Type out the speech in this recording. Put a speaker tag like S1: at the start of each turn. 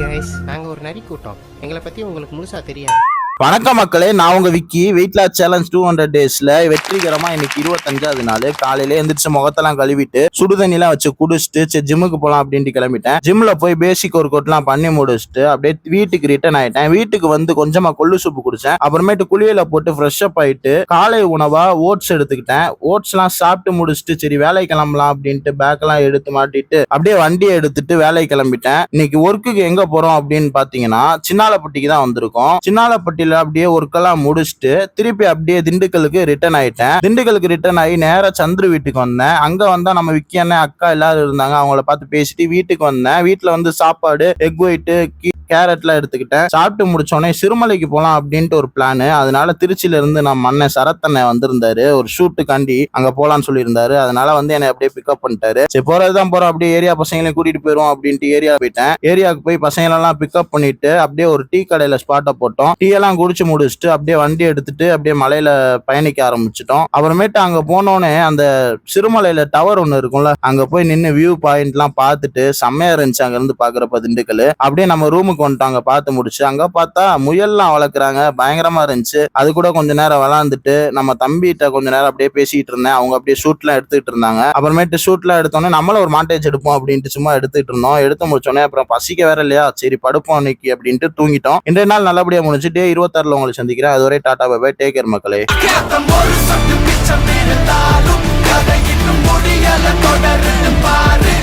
S1: Guys, நாங்கள் ஒரு நரி கூட்டம். எங்களை பற்றி உங்களுக்கு முழுசாக தெரியாது.
S2: வணக்கம் மக்களே, நான் உங்க விக்கி. வெயிட் லாஸ் சேலஞ்ச் 200 டேஸ்ல வெற்றிகரமா இன்னைக்கு 25வது நாள். காலையில எந்திரிச்சு முகத்தெல்லாம் கழுவிட்டு சுடுதண்ணிலாம் வச்சு குடிச்சிட்டு சரி ஜிம்முக்கு போலாம் அப்படின்ட்டு கிளம்பிட்டேன். ஜிம்ல போய் பேசிக் ஒர்க் அவுட் எல்லாம் பண்ணி முடிச்சுட்டு அப்படியே வீட்டுக்கு ரிட்டர்ன் ஆயிட்டேன். வீட்டுக்கு வந்து கொஞ்சமா கொள்ளு சூப்பு குடிச்சேன். அப்புறமேட்டு குளியல போட்டு ஃப்ரெஷ் அப் ஆயிட்டு காலை உணவா ஓட்ஸ் எடுத்துக்கிட்டேன். ஓட்ஸ் எல்லாம் சாப்பிட்டு முடிச்சுட்டு சரி வேலை கிளம்பலாம் அப்படின்ட்டு பேக் எல்லாம் எடுத்து மாட்டிட்டு அப்படியே வண்டியை எடுத்துட்டு வேலை கிளம்பிட்டேன். இன்னைக்கு ஒர்க்குக்கு எங்க போறோம் அப்படின்னு பாத்தீங்கன்னா சின்னாலப்பட்டிக்கு தான் வந்திருக்கோம். சின்னாலப்பட்டி அப்படியே ஒர்க்கெல்லாம் முடிச்சுட்டு திருப்பி அப்படியே திண்டுக்கலுக்கு ரிட்டர்ன் ஆயிட்டேன். திண்டுக்கலுக்கு ரிட்டர்ன் ஆகி நேரா சந்துரு வீட்டுக்கு வந்தேன். அங்க வந்தா நம்ம விக்கி அண்ணன் அக்கா எல்லாரும் இருந்தாங்க. அவங்கள பார்த்து பேசிட்டு வீட்டுக்கு வந்தேன். வீட்டுல வந்து சாப்பாடு எக் ஒயிட்டு கேரட்லாம் எடுத்துக்கிட்டேன். சாப்பிட்டு முடிச்சோடனே சிறுமலைக்கு போலாம் அப்படின்ட்டு ஒரு பிளான். அதனால திருச்சியில இருந்து நம்ம அண்ணன் சரத்தண்ண வந்திருந்தாரு. ஒரு ஷூட்டுக்காண்டி அங்க போலான்னு சொல்லியிருந்தாரு. அதனால வந்து என்னை அப்படியே பிக்கப் பண்ணிட்டாரு. சரி போறதுதான் போறோம், அப்படியே ஏரியா பசங்களையும் கூட்டிட்டு போயிரும் அப்படின்ட்டு ஏரியா போயிட்டேன். ஏரியாவுக்கு போய் பசங்களெல்லாம் பிக்கப் பண்ணிட்டு அப்படியே ஒரு டீ கடையில ஸ்பாட்டை போட்டோம். டீ எல்லாம் குடிச்சு முடிச்சுட்டு அப்படியே வண்டி எடுத்துட்டு அப்படியே மலையில பயணிக்க ஆரம்பிச்சிட்டோம். அப்புறமேட்டு அங்க போனோடனே அந்த சிறுமலையில டவர் ஒண்ணு இருக்கும்ல, அங்க போய் நின்று வியூ பாயிண்ட் எல்லாம் பார்த்துட்டு செம்மையா இருந்துச்சு. அங்க இருந்து பாக்குறப்ப திண்டுக்கல். அப்படியே நம்ம ரூமுக்கு வந்துட்டாங்க. பார்த்து முடிச்சு அங்க பார்த்தா முயல்லாம் வளர்க்குறாங்க. பயங்கரமா இருந்துச்சு. அது கூட கொஞ்ச நேரம் விளாண்டுட்டு நம்ம தம்பிகிட்ட கொஞ்ச நேரம் அப்படியே பேசிட்டு இருந்தேன். அவங்க அப்படியே ஷூட்லாம் எடுத்துட்டு இருந்தாங்க. அப்புறமேட்டு ஷூட்லாம் எடுத்தோன்னே நம்மளும் ஒரு மாண்டேஜ் எடுப்போம் அப்படின்ட்டு சும்மா எடுத்துட்டு இருந்தோம். எடுத்து முடிச்சோடனே அப்புறம் பசிக்க வேற இல்லையா, சரி படுப்போம் இன்னைக்கு அப்படின்ட்டு தூங்கிட்டோம். இன்றைய நாள் நல்லபடியா முடிச்சு டே 26ல உங்களை சந்திக்கிறேன். அதுவரை tata bye bye, take care மக்களே.
S3: பாரு